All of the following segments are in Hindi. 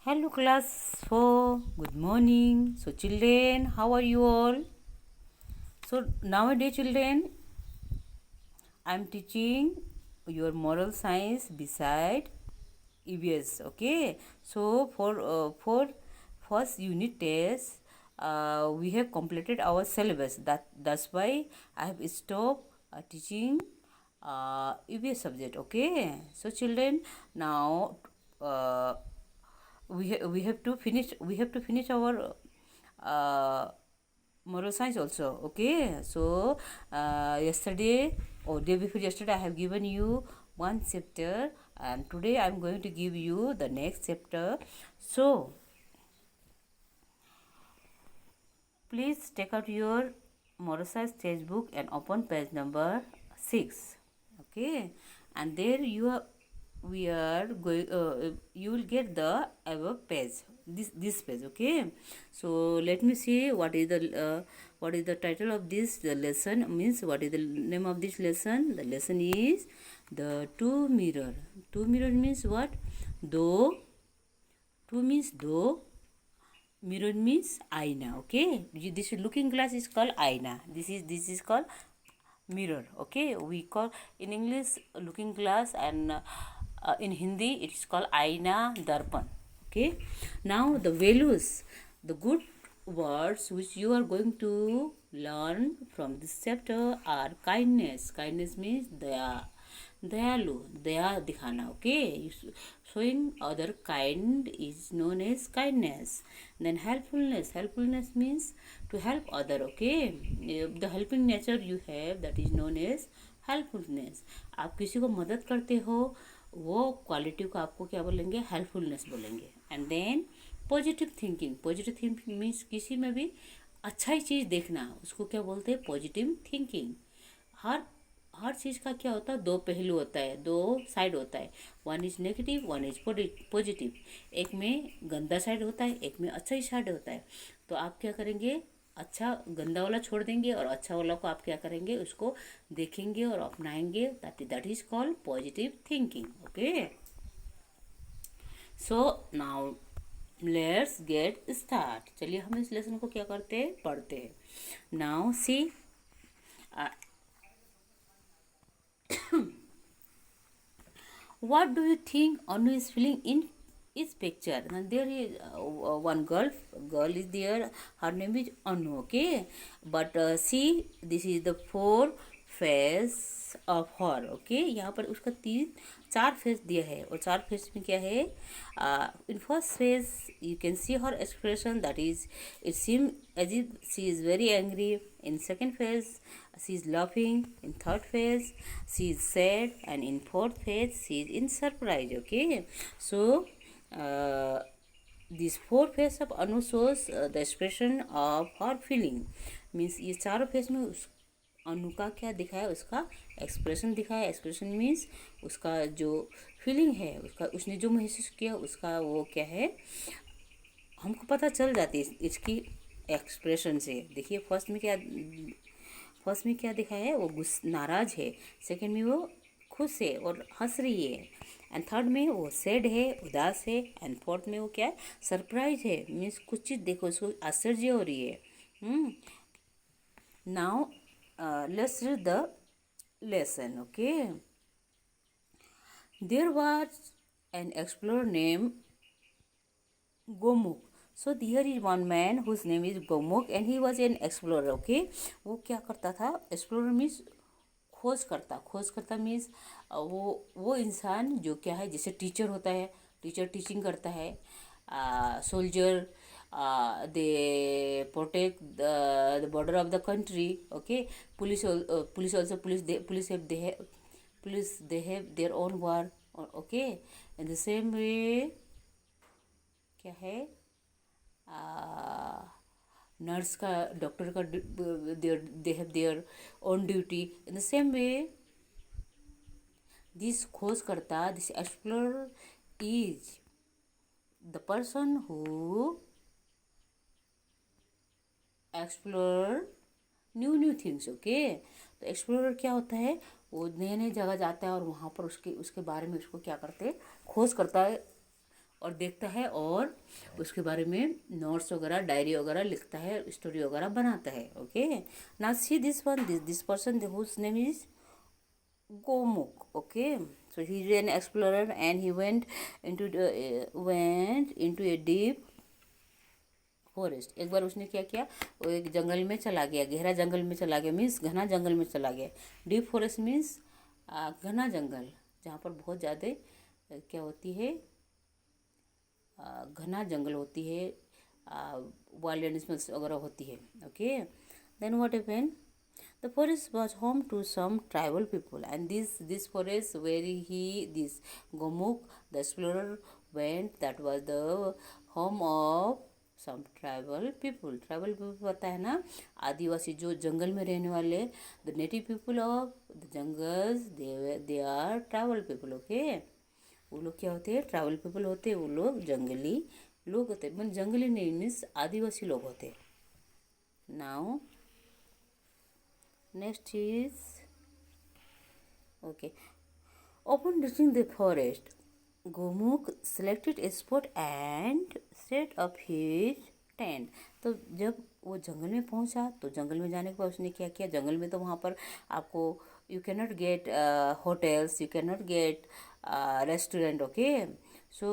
Hello class 4, good morning. So children, how are you all? So nowadays children, I am teaching your moral science beside EVS. Okay. So for first unit test, we have completed our syllabus. That's why I have stopped teaching EVS subject. Okay. So children, now uh, we have to finish our uh, moral science also. Okay, so yesterday or day before yesterday I have given you one chapter, and today I am going to give you the next chapter. So please take out your moral science textbook and open page number 6. Okay, and there we are going you will get the above page, this page. Okay, so let me see what is the title of this the lesson, means what is the name of this lesson. The lesson is the two mirror. Two mirror means what? Though. Two means though, mirror means aina. Okay, this looking glass is called aina. This is called mirror. Okay, we call in English looking glass, and in Hindi it is called aina, darpan. Okay, now the values, the good words which you are going to learn from this chapter are kindness. Kindness means daya. दयालु, दया दिखाना. Okay, showing other kind is known as kindness. Then helpfulness. Helpfulness means to help other. Okay, the helping nature you have, that is known as helpfulness. आप किसी को मदद करते हो, वो क्वालिटी को आपको क्या बोलेंगे? हेल्पफुलनेस बोलेंगे. And then positive thinking. Positive thinking means किसी में भी अच्छा ही चीज़ देखना, उसको क्या बोलते हैं? Positive thinking. हर चीज़ का क्या होता है? दो पहलू होता है, दो साइड होता है. One is negative, one is positive. एक में गंदा साइड होता है, एक में अच्छा ही साइड होता है. तो आप क्या करेंगे? अच्छा गंदा वाला छोड़ देंगे और अच्छा वाला को आप क्या करेंगे? उसको देखेंगे और अपनाएंगे. That is called positive thinking. Okay, so now let's get start. चलिए हम इस लेसन को क्या करते हैं? पढ़ते हैं. Now see, what do you think Anu is feeling in his picture? Now there is one girl is there. Her name is Anu. Okay, but see, this is the four face of her. Okay, यहाँ पर उसका चार फेस दिया है, और चार फेस में क्या है? In first phase you can see her expression, that is, it seems as if she is very angry. In second phase she is laughing. In third phase she is sad, and in fourth phase she is in surprise. Okay, so these four phase of Anu shows the expression of her feeling. Means ये चारों फेस में उस अनु का क्या दिखाया? उसका एक्सप्रेशन दिखाया. एक्सप्रेशन मीन्स उसका जो फीलिंग है, उसका उसने जो महसूस किया, उसका वो क्या है, हमको पता चल जाती है इसकी एक्सप्रेशन से. देखिए फर्स्ट में क्या दिखाया है? वो नाराज है. सेकंड में वो खुश है और हंस रही है. एंड थर्ड में वो सैड है, उदास है. एंड फोर्थ में वो क्या है? सरप्राइज है. मीन्स कुछ चीज़ देखो, उसको आश्चर्य हो रही है. Now let's read the lesson. Okay, there was an explorer named Gomuk. So here is one man whose name is Gomuk, and he was an explorer. Okay, वो क्या करता था? explorer means खोज करता मीन्स वो इंसान जो क्या है, जैसे टीचर होता है, टीचर टीचिंग करता है. Soldier, they protect the border of the country. Okay, police also police they have their own war. Okay, in the same way क्या है? नर्स का, डॉक्टर का, they have their own duty. In the same way this खोज करता, this explorer is the person who explore new things. Okay, तो एक्सप्लोरर क्या होता है? वो नए नए जगह जाता है और वहाँ पर उसके बारे में उसको क्या करते हैं? खोज करता है. और देखता है और उसके बारे में नोट्स वगैरह डायरी वगैरह लिखता है, स्टोरी वगैरह बनाता है. Okay, now see this one, this person whose name is Gomuk. Okay, so he's an explorer and he went into a deep forest. एक बार उसने क्या किया, वो एक जंगल में चला गया, गहरा जंगल में चला गया, मीन्स घना जंगल में चला गया. डीप फॉरेस्ट मीन्स घना जंगल, जहाँ पर बहुत ज़्यादा क्या होती है, घना जंगल होती है, वाइल्ड एनिमल्स वगैरह होती है. Okay, then what happened, the forest was home to some tribal people, and this forest where this Gomuk the explorer went, that was the home of some tribal people. Tribal people पता है ना, आदिवासी जो जंगल में रहने वाले, the native people of the jungles, they are tribal people. Okay, वो लोग क्या होते हैं, ट्राइबल पीपल होते हैं, वो लोग जंगली लोग होते हैं. जंगली नहीं मीन्स आदिवासी लोग होते हैं. Now next is, okay, upon reaching the forest, Gomuk selected a spot and set up his tent. तो जब वो जंगल में पहुंचा, तो जंगल में जाने के बाद उसने क्या किया, जंगल में तो वहाँ पर आपको you can not get hotels, you can not get restaurant. Okay, so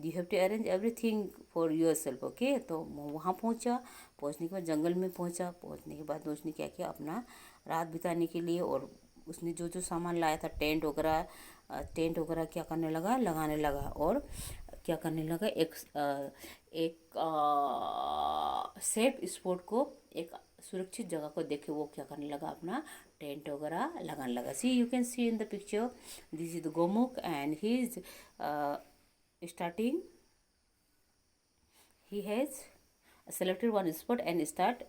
you have to arrange everything for yourself. Okay, तो वहाँ पहुँचने के बाद जंगल में पहुँचने के बाद उसने क्या किया, अपना रात बिताने के लिए, और उसने जो जो सामान लाया था, टेंट वगैरह क्या करने लगा, लगाने लगा. और क्या करने लगा, एक सेफ स्पॉट को, एक सुरक्षित जगह को देखे वो क्या करने लगा, अपना टेंट वगैरह लगाने लगा. See you can see in the picture, this is the Gomukh and he is starting, he has selected one spot and start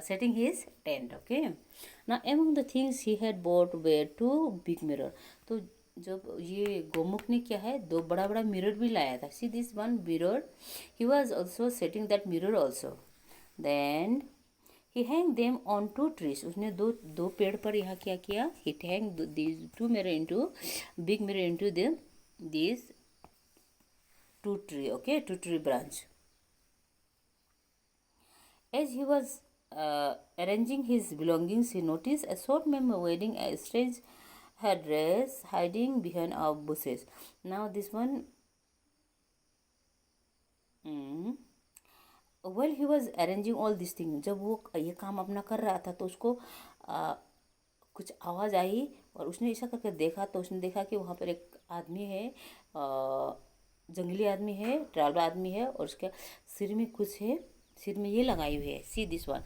setting his tent. Okay, now among the things he had bought were two big mirror. तो जब ये गोमुख ने क्या है, दो बड़ा बड़ा मिरर भी लाया था. See this one mirror, he was also setting that mirror also. Then he hang them on two trees. उसने दो पेड़ पर यहाँ क्या किया, he hang these two mirror into big mirror into these two tree. Okay, two tree branch. As he was arranging his belongings, he noticed a short man wearing a strange headdress hiding behind our bushes. Now this one, while he was arranging all these things, जब वो ये काम अपना कर रहा था, तो उसको कुछ आवाज़ आई और उसने ऐसा करके देखा, तो उसने देखा कि वहाँ पर एक आदमी है, जंगली आदमी है, ट्राइबल आदमी है, और उसके सिर में कुछ है, सिर में ये लगाई हुई है. See this one,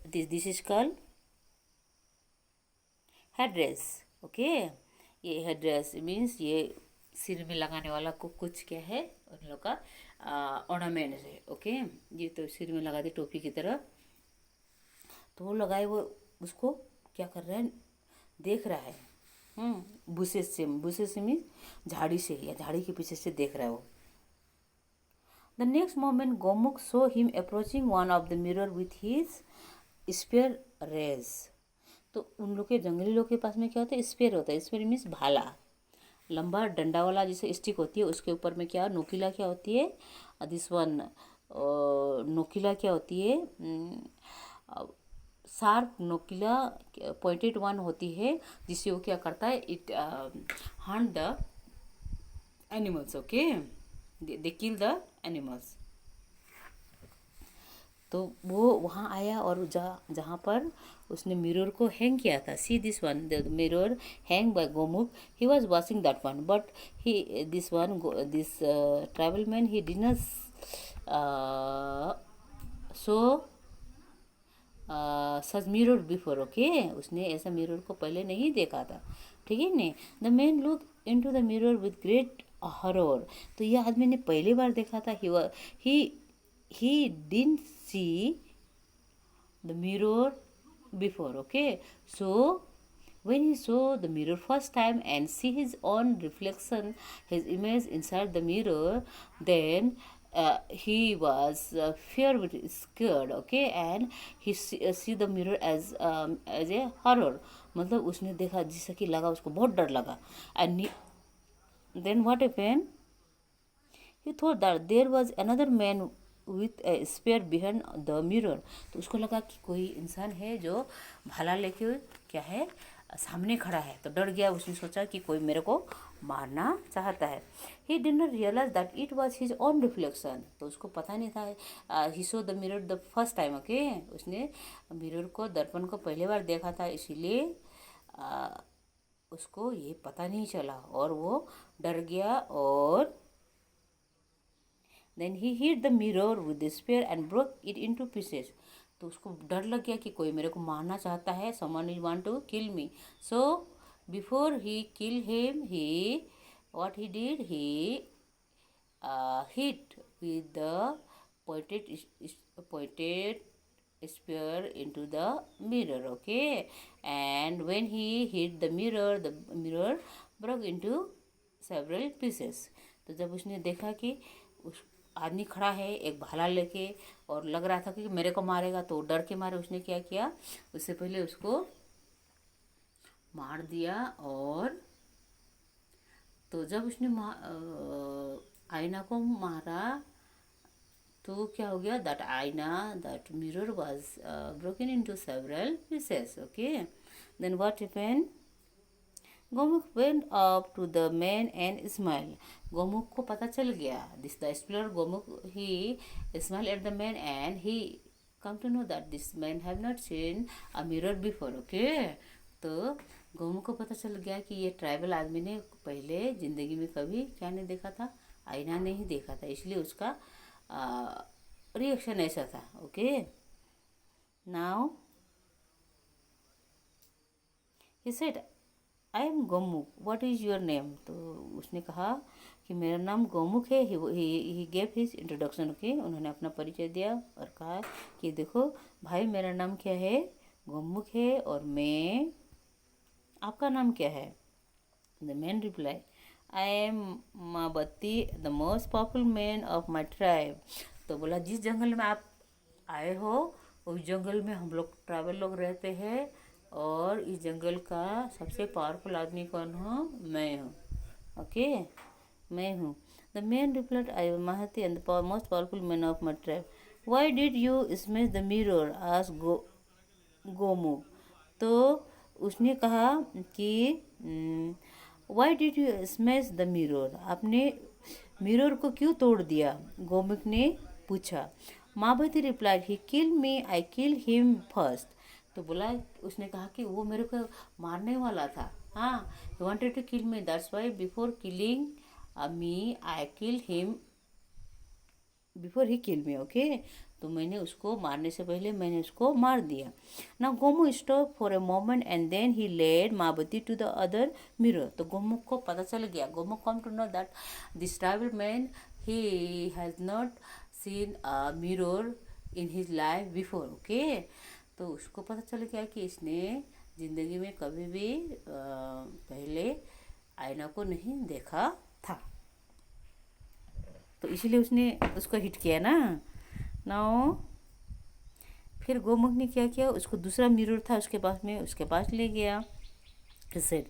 this is called headrest. Okay, ये हेड्रेस मीन्स ये सिर में लगाने वाला को कुछ क्या है, उन लोग का ऑर्नामेंट है. ओके, ये तो सिर में लगा दे टोपी की तरह, तो वो लगाए, वो उसको क्या कर रहा है, देख रहा है. बुशेस से मीन्स झाड़ी से, या झाड़ी के पीछे से देख रहा है वो. The next moment, Gomuk saw him approaching one of the mirror with his spear rays. तो उन लोग के, जंगली लोग के पास में क्या होता है, स्पेयर होता है. स्पेयर मीन्स भाला, लंबा डंडा वाला जैसे स्टिक होती है, उसके ऊपर में क्या नोकीला क्या होती है, दिस वन नोकीला क्या होती है, शार्प नोकीला पॉइंटेड वन होती है, जिससे वो क्या करता है, it Hunt the animals. Okay, they kill the animals. तो वो वहाँ आया और जहाँ पर उसने मिरर को हैंग किया था. See this one, the mirror hang bye Gomukh, he was washing that one, but he this travel man, he did not so such mirror before. Okay, उसने ऐसा मिरर को पहले नहीं देखा था. ठीक है ने. The man look into the mirror with great horror. तो यह आदमी ने पहली बार देखा था. he didn't see the mirror before. Okay, so when he saw the mirror first time and see his own reflection, his image inside the mirror, then he was scared. Okay, and he see the mirror as a horror. मतलब उसने देखा जिससे कि लगा, उसको बहुत डर लगा. And then what happened? He thought that there was another man with a spear behind the mirror. तो उसको लगा कि कोई इंसान है जो भाला लेके क्या है सामने खड़ा है। तो डर गया, उसने सोचा कि कोई मेरे को मारना चाहता है। He did not realise that it was his own reflection. तो उसको पता नहीं था। He saw the mirror the first time. Okay, उसने मिरर को, दर्पण को पहली बार देखा था, इसीलिए उसको ये पता नहीं चला और वो डर गया। और then he hit the mirror with the spear and broke it into pieces. तो उसको डर लग गया कि कोई मेरे को मारना चाहता है, someone is want to kill me. So before he kill him, he what he did, he hit with the pointed spear into the mirror. Okay, and when he hit the mirror broke into several pieces. तो जब उसने देखा कि उस आदमी खड़ा है एक भाला लेके और लग रहा था कि मेरे को मारेगा, तो डर के मारे उसने क्या किया, उससे पहले उसको मार दिया। और तो जब उसने आईना को मारा तो क्या हो गया, that mirror was broken into several pieces. Okay, then what happened, Gomukh went up to the man and smile. Gomukh को पता चल गया, this the explorer Gomukh, he smile at the man and he come to know that this man have not seen a mirror before. Okay, तो गोमुख को पता चल गया कि ये ट्राइबल आदमी ने पहले ज़िंदगी में कभी क्या नहीं देखा था, आईना नहीं देखा था, इसलिए उसका रिएक्शन ऐसा था। Okay, now he said I am Gomukh, what is your name. तो उसने कहा कि मेरा नाम गोमुख है। He gave his introduction. Okay, उन्होंने अपना परिचय दिया और कहा कि देखो भाई, मेरा नाम क्या है, गोमुख है, और मैं, आपका नाम क्या है। The man reply, I am Mabatti, the most powerful man of my tribe. तो बोला जिस जंगल में आप आए हो उस जंगल में हम लोग ट्राइबल लोग रहते हैं, और इस जंगल का सबसे पावरफुल आदमी कौन हो, मैं हूँ। ओके, मैं हूँ। The man replied, I am Mahati and the most powerful man of my tribe. Why did you smash the mirror आज गोमुख। तो उसने कहा कि why did you smash the mirror, आपने मिरर को क्यों तोड़ दिया, गोमुख ने पूछा। Mabati replied, he kill me, I kill him first. तो बोला, उसने कहा कि वो मेरे को मारने वाला था, हाँ, he wanted to kill me, that's why before killing me I kill him before he kill me. Okay, तो मैंने उसको मारने से पहले मैंने उसको मार दिया। ना Gomukh stop for a moment and then he led Mabati to the other mirror. तो गोमुख को पता चल गया, Gomukh come to know that this tribal man, he has not seen a mirror in his life before. Okay, तो उसको पता चल गया कि इसने ज़िंदगी में कभी भी पहले आईना को नहीं देखा था, तो इसीलिए उसने उसको हिट किया ना। नाउ फिर गोमुख ने क्या किया, उसको दूसरा मिरर था उसके पास में, उसके पास ले गया। He said,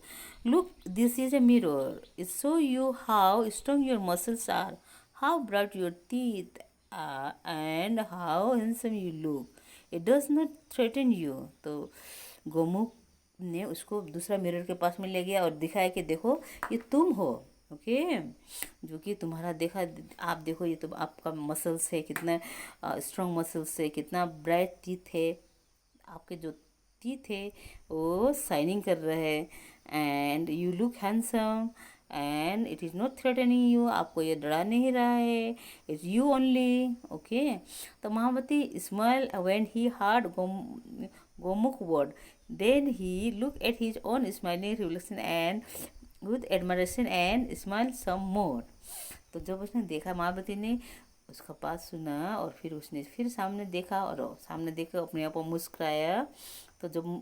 look, this is a mirror. It shows you how strong your muscles are, how bright your teeth are, and how handsome you look. It does not threaten you. तो गोमुख ने उसको दूसरा मिरर के पास में ले गया और दिखाया कि देखो ये तुम हो। ओके, जो कि तुम्हारा देखा, आप देखो ये तो आपका मसल्स है, कितना स्ट्रॉन्ग मसल्स है, कितना ब्राइट टीथ है, आपके जो टीथ है वो शाइनिंग कर रहे हैं, and you look handsome and it is not threatening you, आपको ये डरा नहीं रहा है, इट्स यू ओनली। ओके, तो Mahavati smile when he heard Gomukh word, then he look at his own smiling reflection and with admiration and smile some more. तो जब उसने देखा, महावती ने उसका बात सुना और फिर उसने फिर सामने देखा और सामने देखकर अपने आप को मुस्कुराया। तो जब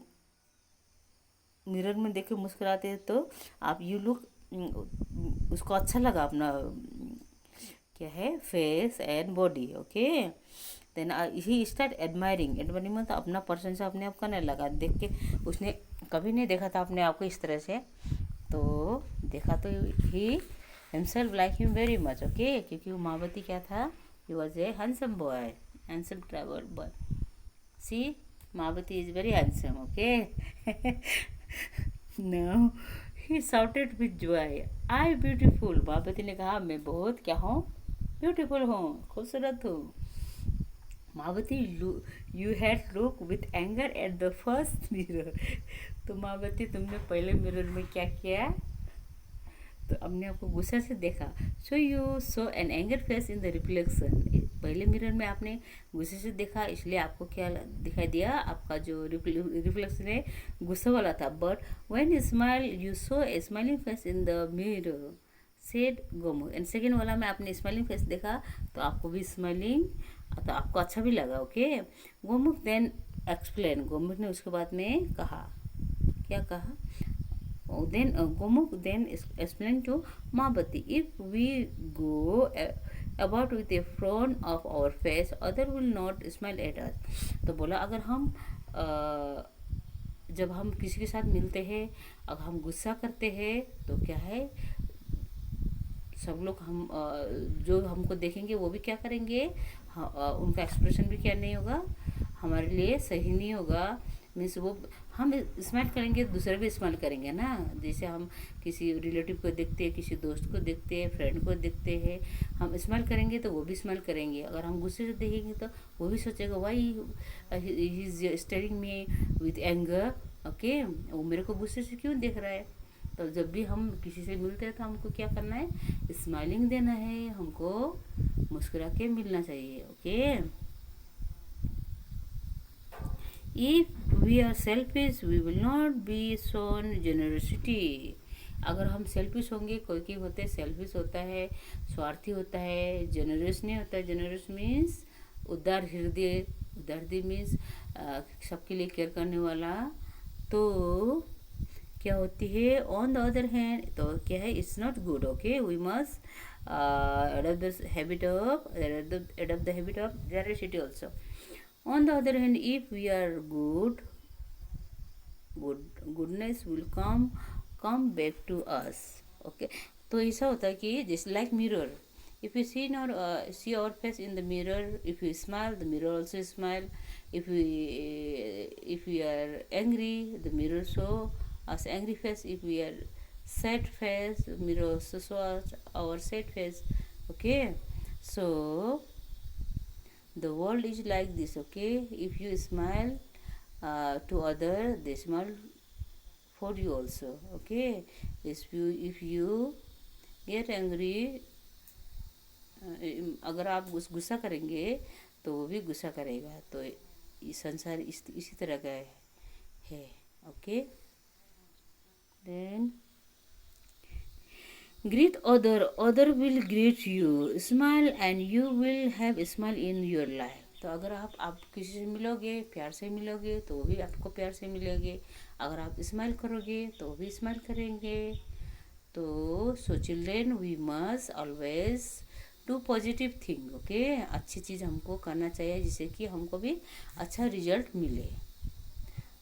मिरर में देखे मुस्कुराते हैं तो आप यू लुक, उसको अच्छा लगा अपना क्या है face and body. Okay, then he start admiring मतलब अपना प्रशंसा अपने आप करने लगा, देख के उसने कभी नहीं देखा था अपने आप को इस तरह से। तो देखा तो ही himself like him very much. Okay, क्योंकि वो महावती क्या था, he was a handsome boy, handsome travel boy. See, Mahabati is very handsome. Okay. Now he shouted with joy, I beautiful. Mahabati ने कहा मैं बहुत क्या हूँ, ब्यूटीफुल हूँ, खूबसूरत हूँ. Mahabati, you had look with anger at the first mirror. तो महावती तुमने पहले मिरर में क्या किया, तो हमने आपको गुस्से से देखा. So you saw an anger face in the reflection. पहले मिरर में आपने गुस्से से देखा, इसलिए आपको क्या दिखाई दिया, आपका जो रिफ्लेक्शन है गुस्सा वाला था. But when you smile you so A smiling face in the mirror, said Gomukh. And second वाला में आपने स्माइलिंग फेस देखा, तो आपको भी स्माइलिंग, तो आपको अच्छा भी लगा. Okay. Gomukh then explain. Gomukh ने उसके बाद में कहा, क्या कहा, then Gomukh then explained to Mahabati, if we go about with a frown of our face, other will not smile at us. तो बोला अगर हम जब हम किसी के साथ मिलते हैं, अगर हम गुस्सा करते हैं तो क्या है, सब लोग हम जो हमको देखेंगे वो भी क्या करेंगे, उनका एक्सप्रेशन भी क्या नहीं होगा, हमारे लिए सही नहीं होगा. मीन्स वो हम स्माइल करेंगे, दूसरे भी स्माइल करेंगे ना. जैसे हम किसी रिलेटिव को देखते हैं, किसी दोस्त को देखते हैं, फ्रेंड को देखते हैं, हम स्माइल करेंगे तो वो भी स्माइल करेंगे. अगर हम गुस्से से देखेंगे तो वो भी सोचेगा why he is steering me with anger. Okay, वो मेरे को गुस्से से क्यों देख रहा है. तो जब भी हम किसी से मिलते हैं तो हमको क्या करना है, स्माइलिंग देना है, हमको मुस्कुरा के मिलना चाहिए. Okay. If we are selfish, we will not be shown generosity. अगर हम सेल्फिश होंगे, कोई होते हैं सेल्फिश होता है, स्वार्थी होता है, जेनरस नहीं होता है. जेनरस मीन्स उदार हृदय, उदार हृदय मीन्स सबके लिए केयर करने वाला. तो क्या होती है, ऑन द अदर हैंड, तो क्या है, it's not good. Okay, we must adopt the habit of generosity also. On the other hand, if we are goodness will come back to us. Okay, तो ऐसा होता है कि जैसे like mirror, if we see our face in the mirror, if we smile, the mirror also smile. If we are angry, the mirror show us angry face. If we are sad face, the mirror also show us our sad face. Okay, so the world is like this. Okay, if you smile to other, they smile for you also. Okay, if you get angry, अगर आप गुस्सा करेंगे तो वो भी गुस्सा करेगा. तो संसार इसी तरह का है. Okay. Then greet other will greet you. Smile and you will have a smile in your life. तो अगर आप किसी से मिलोगे, प्यार से मिलोगे, तो वो भी आपको प्यार से मिलेंगे. अगर आप स्माइल करोगे तो वो भी स्माइल करेंगे. तो so children, we must always do positive thing. Okay, अच्छी चीज़ हमको करना चाहिए जिससे कि हमको भी अच्छा रिजल्ट मिले.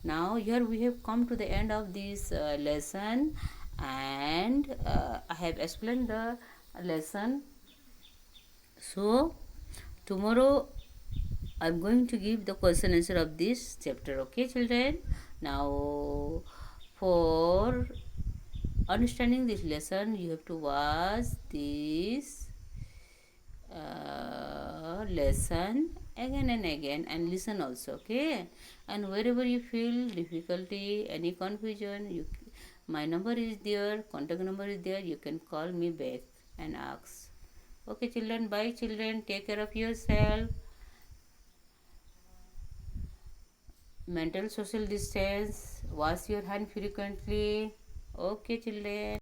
Now here we have come to the end of this lesson, and I have explained the lesson. So tomorrow I'm going to give the question answer of this chapter. Okay children, now for understanding this lesson you have to watch this lesson again and again and listen also. Okay, and wherever you feel difficulty, any confusion, my number is there, contact number is there, you can call me back and ask. Okay children, bye children, take care of yourself, maintain social distance, wash your hand frequently. Okay children.